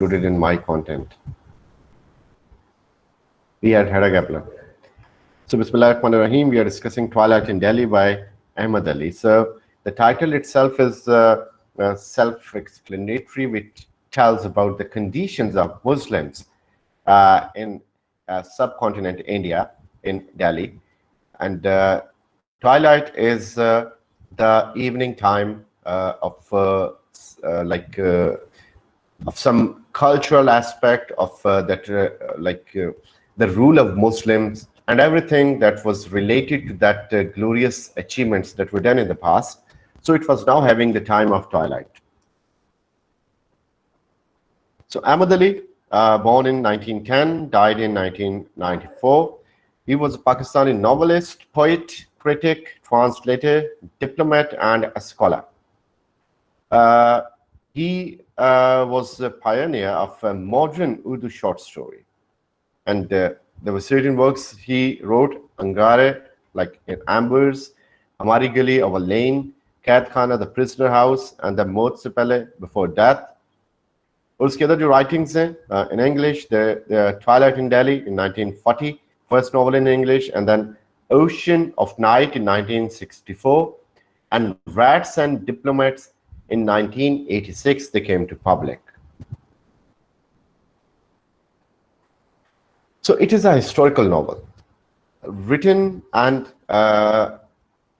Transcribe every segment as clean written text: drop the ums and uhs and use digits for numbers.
included in my content. We had a gap. So, Bismillahirrahmanirrahim, we are discussing Twilight in Delhi by Ahmad Ali. So, the title itself is self-explanatory, which tells about the conditions of Muslims in subcontinent India, in Delhi. And twilight is the evening time of some cultural aspect of the rule of Muslims and everything that was related to that glorious achievements that were done in the past. So it was now having the time of twilight. So Ahmad Ali, born in 1910, died in 1994. He was a Pakistani novelist, poet, critic, translator, diplomat, and a scholar. He was a pioneer of a modern Urdu short story. And there were certain works he wrote, Angare, like in Ambers, Hamari Gali, Our Lane, Kaid Khana, The Prisoner House, and The Maut Se Pehle, Before Death. और उसके अंदर जो writings हैं in English, the Twilight in Delhi in 1940, first novel in English, and then Ocean of Night in 1964, and Rats and Diplomats in 1986, they came to public. So it is a historical novel, written and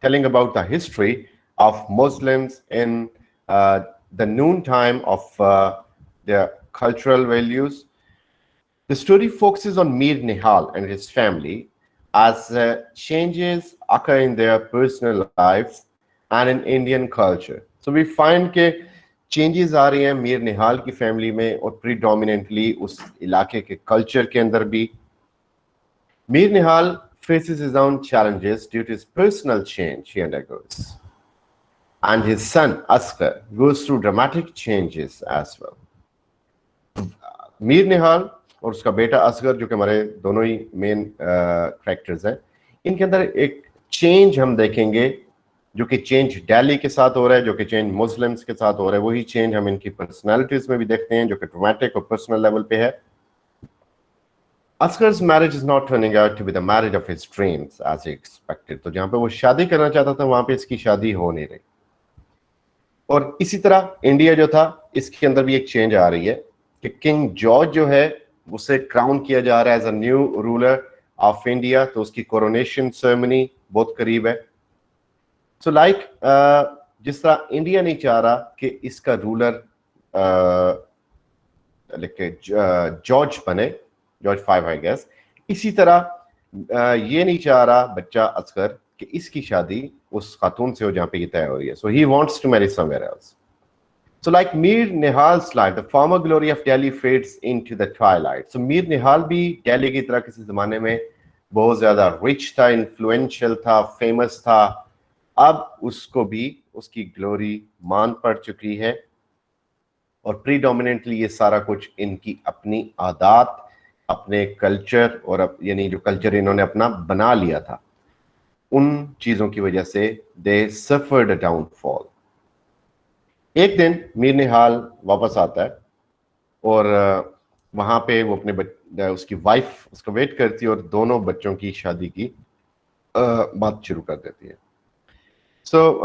telling about the history of Muslims in the noontime of their cultural values. The story focuses on Mir Nihal and his family as changes occur in their personal lives and in Indian culture. So we find that changes आ रही हैं मीर निहाल की family में और predominantly उस इलाके के culture के अंदर भी. Mir Nihal faces his own challenges due to his personal change he undergoes. And his son, Asghar, goes through dramatic changes as well. Mir निहाल और उसका बेटा असगर, जो कि हमारे दोनों ही मेन कैरेक्टर्स हैं, इनके अंदर एक चेंज हम देखेंगे, जो कि चेंज दिल्ली के साथ हो रहा है, जो कि चेंज मुस्लिम्स के साथ हो रहा है. वही चेंज हम इनकी पर्सनालिटीज में भी देखते हैं, जो कि ड्रामेटिक और पर्सनल लेवल पे है. Asghar's marriage is not turning out to be the marriage of his dreams as he expected. तो जहाँ पे वो शादी करना चाहता था, वहाँ पे इसकी शादी हो नहीं रही. और इसी तरह इंडिया जो था, इसके अंदर भी एक चेंज आ रही है कि किंग जॉर्ज जो है उसे क्राउन किया जा रहा है as a new ruler of India. तो उसकी कोरोनेशन सेरेमनी बहुत करीब है. सो जिस तरह इंडिया नहीं चाह रहा कि इसका रूलर जॉर्ज बने, जॉर्ज 5 आई गेस, इसी तरह ये नहीं चाह रहा बच्चा असगर कि इसकी शादी उस खातून से हो जहाँ पे ये तय हो रही है. So he wants to marry somewhere else. So like Mir Nihal's life, the former glory of Delhi fades into the twilight. So Mir Nihal भी दिल्ली की तरह किसी ज़माने में बहुत ज़्यादा rich था, influential था, famous था. अब उसको भी उसकी glory मान पड़ चुकी है और predominantly ये सारा कुछ इनकी अपनी आदत, अपने culture और यानी जो culture इन्होंने अपना बना लिया था, उन चीज़ों की वजह से they suffered a downfall. एक दिन मीर निहाल वापस आता है और वहाँ पे वो अपने उसकी वाइफ उसका वेट करती है और दोनों बच्चों की शादी की बात शुरू कर देती है. सो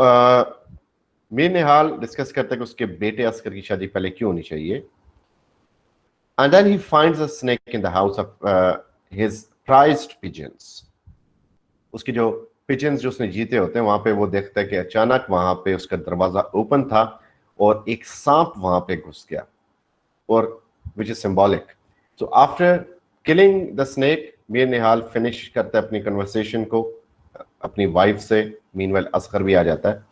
मीर निहाल डिस्कस करता है कि उसके बेटे असगर की शादी पहले क्यों होनी चाहिए. And then he finds a snake in the house of his prized pigeons. उसकी जो पिजन्स जो उसने जीते होते हैं, वहाँ पे वो देखता है कि अचानक वहाँ पे उसका दरवाजा ओपन था और एक सांप वहां पे घुस गया, और which is symbolic. So after killing the snake, Mir Nihal finish करता है अपनी कन्वर्सेशन को अपनी वाइफ से. मीनवाइल असगर भी आ जाता है.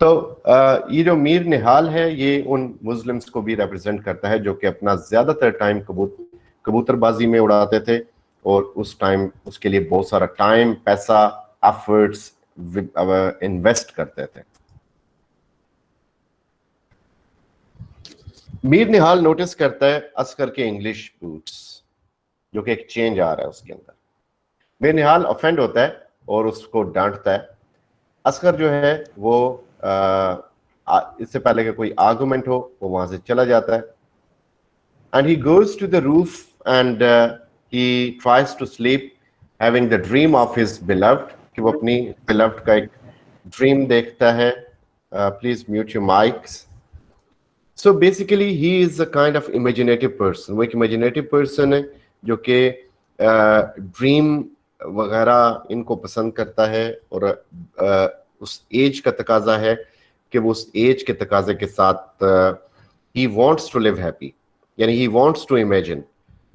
तो ये जो मीर निहाल है, ये उन मुस्लिम्स को भी रिप्रेजेंट करता है जो कि अपना ज्यादातर टाइम कबूतरबाजी में उड़ाते थे और उस टाइम उसके लिए बहुत सारा टाइम, पैसा, एफर्ट्स इन्वेस्ट करते थे. मीर निहाल नोटिस करता है असगर के इंग्लिश बूट्स, जो कि एक चेंज आ रहा है उसके अंदर. मीर निहाल ऑफेंड होता है और उसको डांटता है. असगर जो है वो इससे पहले कि कोई आर्गुमेंट हो, वो वहां से चला जाता है. and he goes to the roof and he tries to sleep, having the dream of his beloved, कि वो अपनी beloved का एक dream देखता है. Please mute your mics. So basically he is a kind of imaginative person. वो एक imaginative person है जो कि ड्रीम वगैरह इनको पसंद करता है, और उस एज का तकाजा है कि वो उस एज के तकाजे के साथ he wants to live happy, यानी ही वांट्स टू इमेजिन.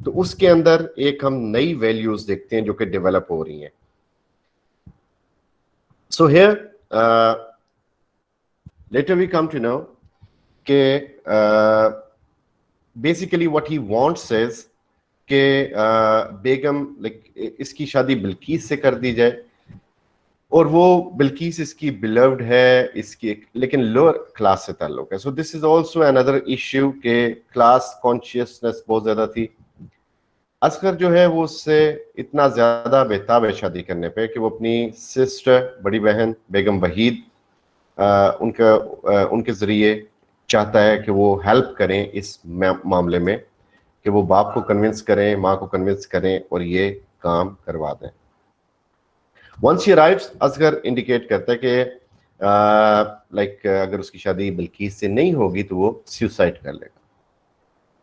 तो उसके अंदर एक हम नई वैल्यूज देखते हैं जो कि डेवलप हो रही हैं. So here later we come to know कि basically what he wants is कि बेगम लाइक इसकी शादी बिल्कीस से कर दी जाए, और वो बिल्कीस इसकी बिलव्ड है, इसकी लेकिन लोअर क्लास से ताल्लुक है. So this is also another issue के क्लास कॉन्शियसनेस बहुत ज्यादा थी. असगर जो है वो उससे इतना ज्यादा बेताब है शादी करने पे कि वो अपनी सिस्टर, बड़ी बहन बेगम वहीद, उनके जरिए चाहता है कि वो हेल्प करें इस मामले में, कि वो बाप को कन्विंस करें, माँ को कन्विंस करें और ये काम करवा दें. Once she arrives, Asghar indicate करता है कि लाइक अगर उसकी शादी बिल्कीस से नहीं होगी तो वो सुसाइड कर लेगा.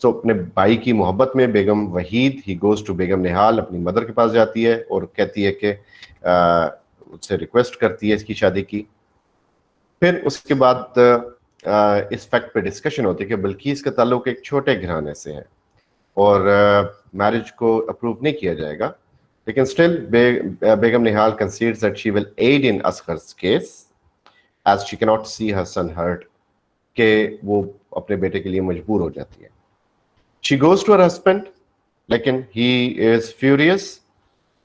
सो अपने भाई की मोहब्बत में बेगम वहीद ही गोज टू बेगम निहाल, अपनी मदर के पास जाती है और कहती है कि उससे रिक्वेस्ट करती है इसकी शादी की. फिर उसके बाद इस फैक्ट पे डिस्कशन होती है कि बिल्कीस का ताल्लुक एक छोटे घराने से है और मैरिज को अप्रूव नहीं किया जाएगा, लेकिन still Begum Nihal considers that she will aid in Asgar's case as she can not see her son hurt, के वो अपने बेटे के लिए मजबूर हो जाती है. She goes to her husband, लेकिन ही इज फ्यूरियस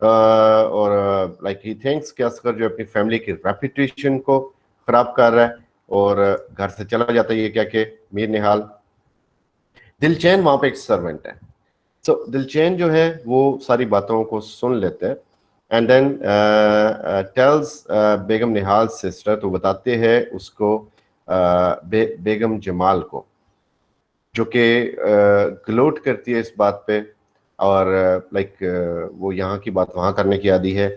और लाइक ही थिंक्स कि असगर जो अपनी फैमिली की रेपुटेशन को खराब कर रहा है, और घर से चला जाता है ये क्या कि मीर निहाल. दिलचैन वहां पे एक सर्वेंट है. सो दिलचैन जो है वो सारी बातों को सुन लेते हैं and then tells Begum Nihal sister, तो बताते हैं उसको बेगम जमाल को, जो कि ग्लोट करती है इस बात पे और लाइक वो यहाँ की बात वहाँ करने की आदी है.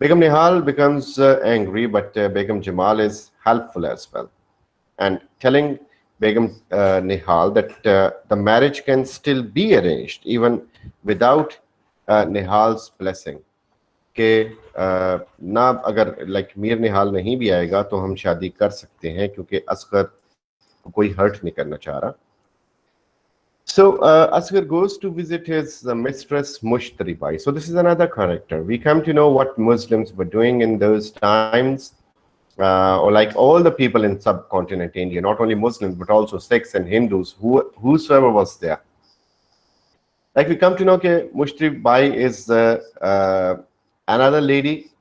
बेगम निहाल becomes angry, but Begum Jamal is helpful as well, and telling Begum Nihal that the marriage can still be arranged even without Nihal's blessing. कि ना अगर लाइक मीर निहाल नहीं भी आएगा तो हम शादी कर सकते हैं, क्योंकि असगर कोई हर्ट नहीं करना चाह रहा. So Asghar goes to visit his mistress Mushtari Bai. So this is another character. We come to know what Muslims were doing in those times, or like all the people in subcontinent India, not only Muslims but also Sikhs and Hindus, whosoever was there. Like we come to know that Mushtari Bai is another lady.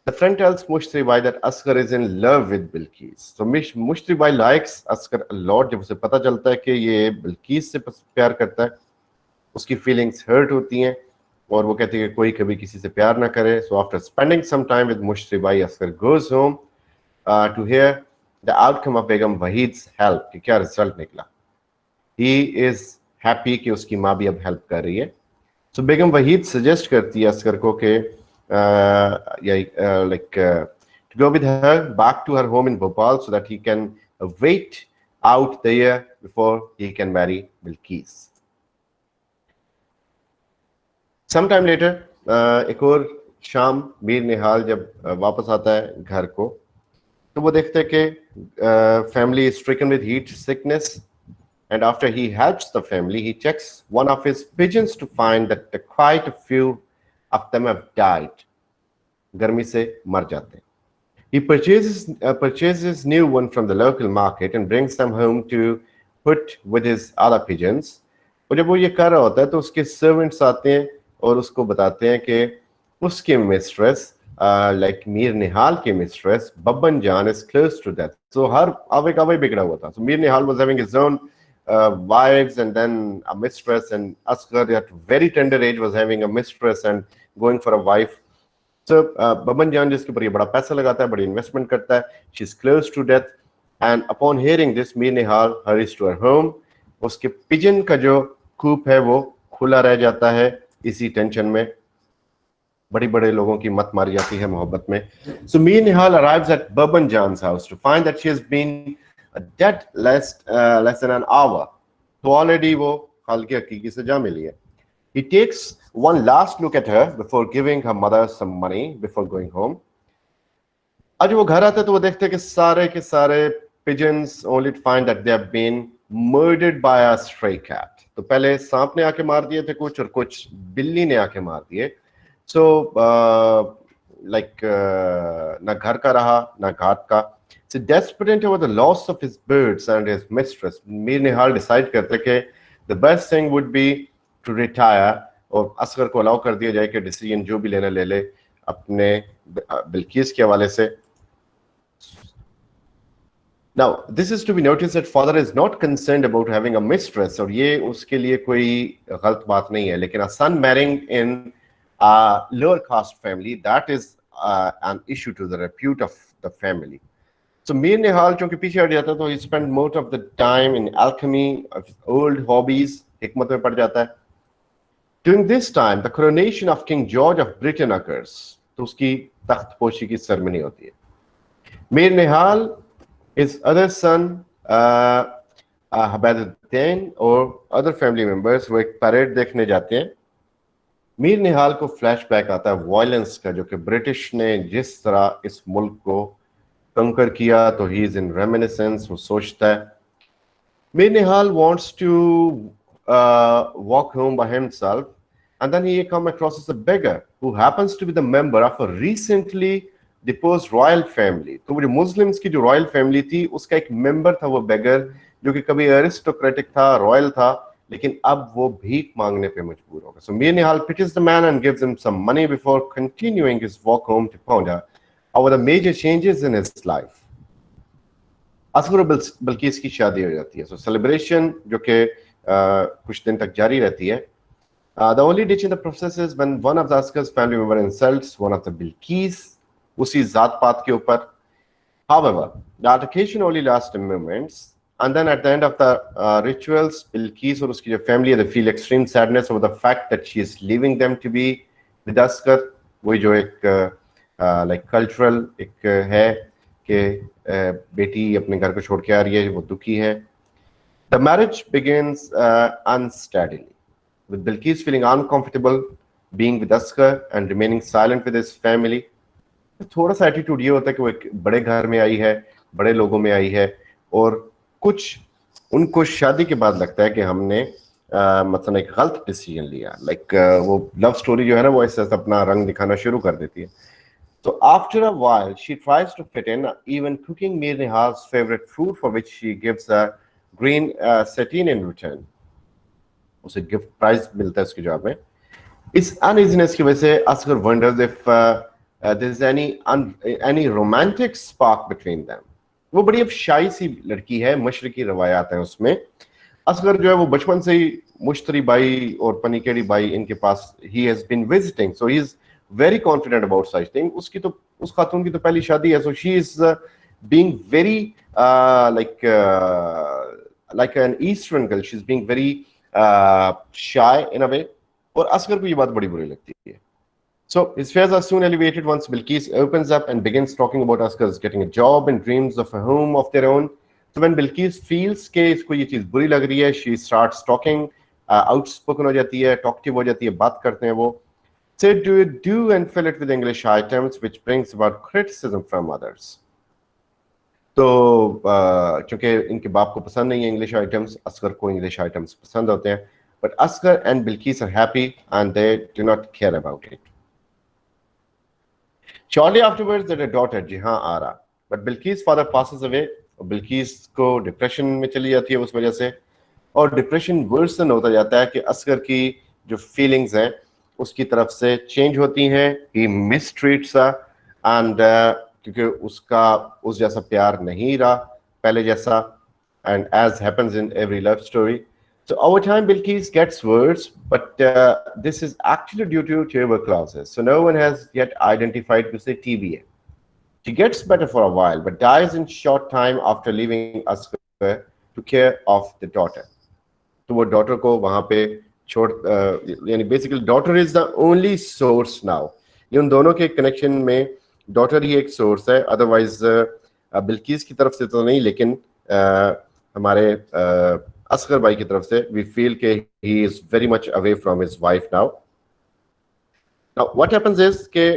The friend tells Mushtari Bai that Asghar is in love with Bilqis. So Mushtari Bai likes Asghar a lot. जब उसे पता चलता है कि ये बिल्कीस से प्यार करता है, उसकी फीलिंग्स हर्ट होती हैं और वो कहती है कि कोई कभी किसी से प्यार ना करे. So after spending some time with Mushtari Bai, Asghar goes home to hear the outcome of Begum Wahid's help, कि क्या रिजल्ट निकला. He is happy कि उसकी माँ भी अब हेल्प कर रही है. So Begum Wahid सजेस्ट करती है असगर को कि to go with her back to her home in Bhopal so that he can wait out the year before he can marry Bilqis. Sometime later, एक और शाम मीर निहाल जब वापस आता है घर को, तो वो देखते हैं कि family is stricken with heat sickness, and after he helps the family, he checks one of his pigeons to find that quite a few of them have died. गर्मी से मर जाते हैं. He purchases new one from the local market and brings them home to put with his other pigeons. और जब वो ये कर रहा होता है तो उसके servants आते हैं और उसको बताते हैं कि उसके mistress, like मीर निहाल के mistress बब्बन जान is close to death. So हर आवे का आवे बिगड़ा हुआ था. So Mir Nihal was having his own wives and then a mistress, and Asghar at very tender age was having a mistress and going for a wife. So Babban जान जिसके ऊपर ये बड़ा पैसा लगाता है, बड़ी इन्वेस्टमेंट करता है, she is close to death, and upon hearing this Mir Nihal hurries to her home. उसके पिजन का जो कूप है वो खुला रह जाता है इसी टेंशन में, बड़ी बड़े लोगों की मत मारी जाती है मोहब्बत में. So Mir Nihal arrives at Bourbon John's house to find that she has been dead less than an hour. तो ऑलरेडी वो खाल की हकीकी से जा मिली है. He takes one last look at her before giving her mother some money before going home. आज वो घर आते तो वो देखते कि सारे के सारे pigeons only to find that they have been murdered by a stray cat. तो पहले सांप ने आके मार दिए थे कुछ, और कुछ बिल्ली ने आके मार दिए. So ना घर का रहा ना घाट का. So desperate over the loss of his birds and his mistress, Mir Nihal decide करते कि the best thing would be to retire, और असगर को अलाउ कर दिया जाए कि डिसीजन जो भी लेना ले ले अपने बिल्किस के हवाले से. Now this is to be noticed that father is not concerned about having a mistress, और ये उसके लिए कोई गलत बात नहीं है, लेकिन a son marrying in a lower caste family, that is an issue to the repute of the family. So Mir Nihal चूंकि पीछे हट जाता है तो he spent most of the time in alchemy of his old hobbies, हिकमत में पड़ जाता है. During this time, the coronation of King George of Britain occurs. तो उसकी तख्तपोशी की सेरेमनी होती है. Mir Nihal, his other son, Habaduddin और other family members वो एक परेड देखने जाते हैं. मीर निहाल को फ्लैशबैक आता है वायलेंस का, जो कि ब्रिटिश ने जिस तरह इस मुल्क को कंकर किया. तो ही इज इन रेमिनिसेंस, वो सोचता है. Mir Nihal wants to walk home by himself, and then he come across as a beggar who happens to be the member of a recently deposed royal family. तो वो जो मुस्लिम्स की जो royal family थी उसका एक मेंबर था वो बेगर, जो कि कभी एरिस्टोक्रेटिक था, रॉयल था, लेकिन अब वो भीख मांगने पे मजबूर होगा. So Mir Nihal pities the man and gives him some money before continuing his walk home to ponder over the major changes in his life. Asghar और बल्कीस की शादी हो जाती है. So celebration जो कि कुछ दिन तक जारी रहती है. The only ditch in the process is when one of the Asgar's family member insults one of the Bilqis, उसी जात पात के ऊपर. However, the altercation only lasts moments. And then at the end of the rituals, Bilqis और उसकी जो family, they feel extreme sadness over the fact that she is leaving them to be with Asghar. वही जो एक like cultural एक है कि बेटी अपने घर को छोड़ के आ रही है, वो दुखी है. The marriage begins unsteadily, with Bilqis feeling uncomfortable being with Asghar and remaining silent with his family. थोड़ा सा एटीट्यूड ये होता है कि वो एक बड़े घर में आई है, बड़े लोगों में आई है, और कुछ उनको शादी के बाद लगता है कि हमने मतलब एक गलत डिसीजन लिया. लाइक वो लव स्टोरी जो है ना वो ऐसे अपना रंग दिखाना शुरू कर देती है. So after a while, she tries to fit in, even cooking Mir Nihal's favorite food, for which she gives a green sateen in return. उसे गिफ्ट प्राइज मिलता है उसके जवाब में. इस अनइजीनेस की वजह से Asghar wonders if there is any romantic spark between them. वो बड़ी अब शाई सी लड़की है, मशरकी रवायात हैं उसमें. असगर जो है वो बचपन से ही मुश्तरी बाई और पनीकेड़ी बाई इनके पास he has been visiting, so he is very confident about such thing. उसकी तो उस खातून की तो पहली शादी है, so she is being very like an Eastern girl. She's being very shy in a way. और असगर को ये बात बड़ी बुरी लगती है. So his fears are soon alleviated once Bilqis opens up and begins talking about Asghar getting a job and dreams of a home of their own. So when Bilqis feels कि इसको ये चीज बुरी लग रही है, she starts talking, outspoken हो जाती है, talkative हो जाती है, बात करते हैं वो. Say do and fill it with English items, which brings about criticism from others. तो चूंकि इनके बाप को पसंद नहीं है इंग्लिश आइटम्स, असगर को इंग्लिश आइटम्स पसंद होते हैं. But Asghar and Bilqis are happy and they do not care about it. Shortly afterwards, they had a daughter, Jihan Ara. But Bilqis' father passes away. और Bilqis को depression में चली जाती है उस वजह से, और डिप्रेशन वर्सन होता जाता है कि असगर की जो फीलिंग्स हैं उसकी तरफ से चेंज होती हैं. ही मिसट्रीट्स हर, एंड क्योंकि उसका उस जैसा प्यार नहीं रहा पहले जैसा, and as happens in every love story. So over time, Bilqis gets worse, but this is actually due to tuberculosis. So no one has yet identified to say TBA. She gets better for a while, but dies in short time after leaving Asghar to care of the daughter. तो वो daughter को वहां पे छोड़ यानी basically daughter is the only source now. ये उन दोनों के कनेक्शन में डॉटर ही एक सोर्स है, अदरवाइज बिल्किस की तरफ से तो नहीं, लेकिन हमारे असगर भाई की तरफ से वी फील के ही is very much away from his wife now. Now what happens is के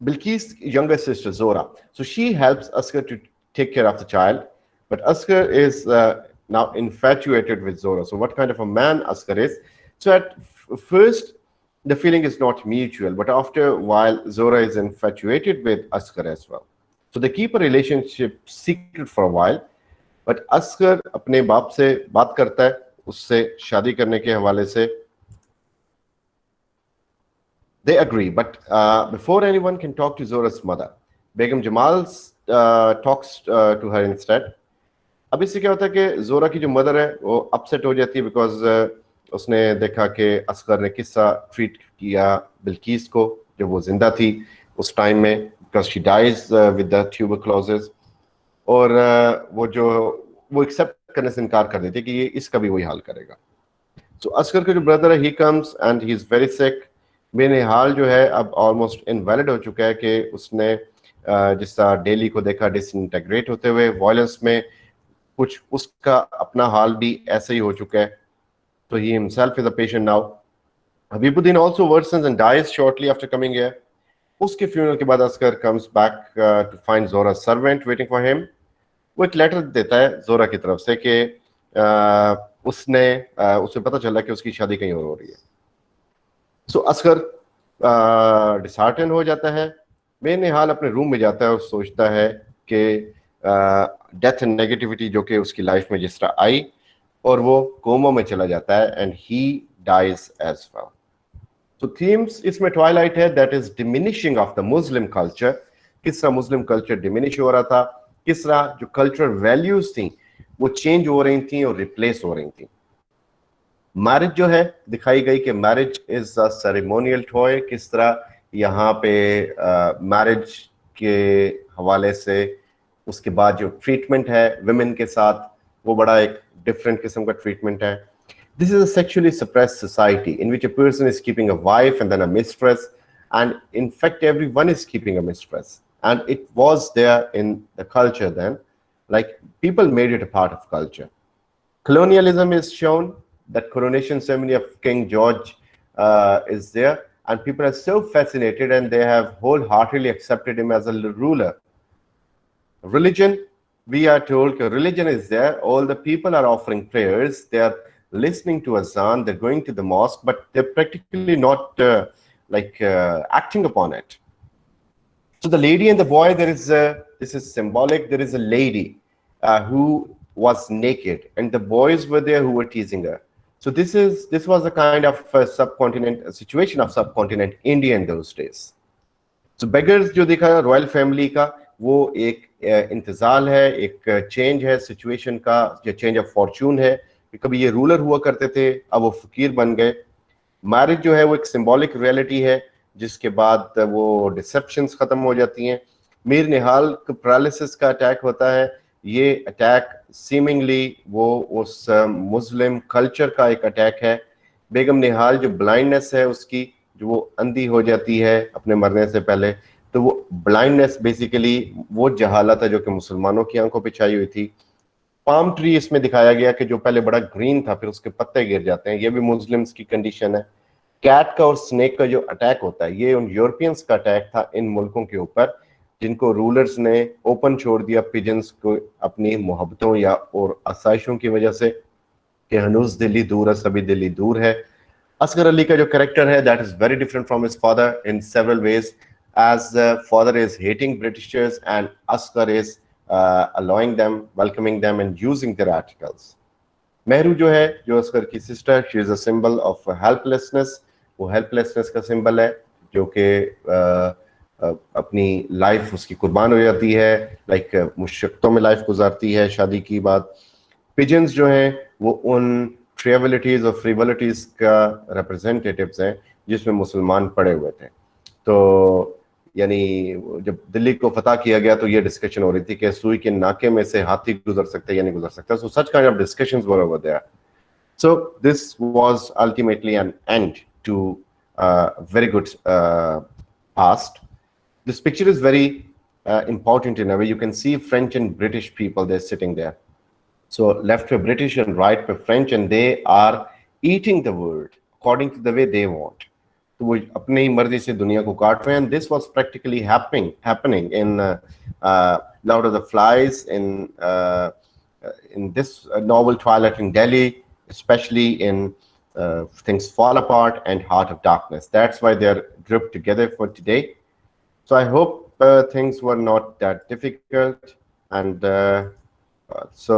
Bilqis' younger sister Zora, so she helps Asghar to take care of the child, but Asghar is now infatuated with Zora. So what kind of a man Asghar is? So at first the feeling is not mutual, but after a while Zora is infatuated with Asghar as well. So they keep a relationship secret for a while, but Asghar अपने बाप से बात करता है उससे शादी करने के हवाले से। They agree, but before anyone can talk to Zora's mother, Begum Jamal talks to her instead. अब इससे क्या होता है कि जोरा की जो मदर है वो अपसेट हो जाती है बिकॉज उसने देखा कि असगर ने किस्सा ट्रीट किया बिल्किस को जब वो जिंदा थी उस टाइम में, because she dies with the tuberculosis, और वो एक्सेप्ट करने से इनकार कर देती है कि ये इसका भी वही हाल करेगा। सो असगर का जो ब्रदर है he comes and he is very sick. बेनिहाल जो है अब ऑलमोस्ट इनवैलिड हो चुका है कि उसने जिस तरह डेली को देखा डिसइंटेग्रेट होते हुए वायलेंस में, कुछ उसका अपना हाल भी ऐसे ही हो चुका है। तो he himself is a patient now. Habibuddin also worsens and dies shortly after coming here. उसके फ्यूनरल के बाद Asghar comes back to find Zohra servant waiting for him. वो एक लेटर देता है जोरा की तरफ से कि उसे पता चला कि उसकी शादी कहीं और हो रही है। सो असगर डिसहार्टन हो जाता है, बेनिहाल अपने रूम में जाता है और सोचता है कि डेथ एंड नेगेटिविटी जो कि उसकी लाइफ में जिस तरह आई, और वो कोमा में चला जाता है and he dies as well. तो थीम्स इसमें ट्वाइलाइट है, that is diminishing of the Muslim culture. किस तरह मुस्लिम कल्चर डिमिनिश हो रहा था, किस तरह जो कल्चरल वैल्यूज थी वो चेंज हो रही थी और रिप्लेस हो रही थी। मैरिज जो है दिखाई गई कि marriage is a ceremonial toy, किस तरह यहाँ पे मैरिज के हवाले से उसके बाद जो ट्रीटमेंट है विमेन के साथ वो बड़ा एक डिफरेंट किस्म का ट्रीटमेंट है। This is a sexually suppressed society in which a person is keeping a wife and then a mistress, and in fact everyone is keeping a mistress, and it was there in the culture then, like people made it a part of culture. Colonialism is shown, that coronation ceremony of King George is there, and people are so fascinated and they have wholeheartedly accepted him as a ruler. Religion, we are told that religion is there, all the people are offering prayers, they are listening to azan, they're going to the mosque, but they're practically not acting upon it. So the lady and the boy, this is symbolic, there is a lady who was naked and the boys were there who were teasing her. So this was a kind of a situation of subcontinent India in those days. So beggars जो देखा royal family का वो एक इंतजाल है, एक change है situation का, या चेंज ऑफ फॉर्चून है कि कभी ये रूलर हुआ करते थे अब वो फकीर बन गए। मैरिज जो है वो एक सिंबॉलिक रियलिटी है जिसके बाद वो डिसेप्शंस खत्म हो जाती हैं। मीर निहाल पैरालिसिस का अटैक होता है, ये अटैक सीमिंगली वो उस मुस्लिम कल्चर का एक अटैक है। बेगम निहाल जो ब्लाइंडनेस है उसकी, जो वो अंधी हो जाती है अपने मरने से पहले, तो वो ब्लाइंडनेस बेसिकली वो जहालत है जो कि मुसलमानों की आंखों पे छाई हुई थी। पाम ट्री इसमें दिखाया गया कि जो पहले बड़ा ग्रीन था फिर उसके पत्ते गिर जाते हैं, ये भी मुस्लिम्स की कंडीशन है। कैट का और स्नेक का जो अटैक होता है ये उन यूरोपियंस का अटैक था इन मुल्कों के ऊपर जिनको रूलर्स ने ओपन छोड़ दिया पिजन्स को अपनी मोहब्बतों या और आसाइशों की वजह से कि हनूज दिल्ली दूर है, सभी दिल्ली दूर है। असगर अली का जो कैरेक्टर है that is very different from his father in several ways, as father is hating Britishers and Asghar is allowing them, welcoming them and using their articles. Mehru जो है जो असगर की sister, she is a symbol of helplessness, वो helplessness का symbol है जो कि अपनी लाइफ उसकी कुर्बान हो जाती है, लाइक मुश्किलों में लाइफ गुजारती है शादी की बाद। पिजन्स जो हैं वो उन ट्रिविलिटीज और फ्रिवलिटीज का रिप्रेजेंटेटिव्स हैं जिसमें मुसलमान पड़े हुए थे। तो यानी जब दिल्ली को फतह किया गया तो ये डिस्कशन हो रही थी कि सुई के नाके में से हाथी गुजर सकता है या नहीं गुजर सकता. So such kind of discussions were over there. So this was ultimately an end to very good past. This picture is very important in a way. You can see French and British people, they're sitting there. So left for British and right for French, and they are eating the world according to the way they want. तो वो अपनी मर्जी से दुनिया को काट रहे हैं. And this was practically happening in Lord of the Flies, in this novel Twilight in Delhi, especially in Things Fall Apart and Heart of Darkness. That's why they're grouped together for today. So I hope things were not that difficult, and so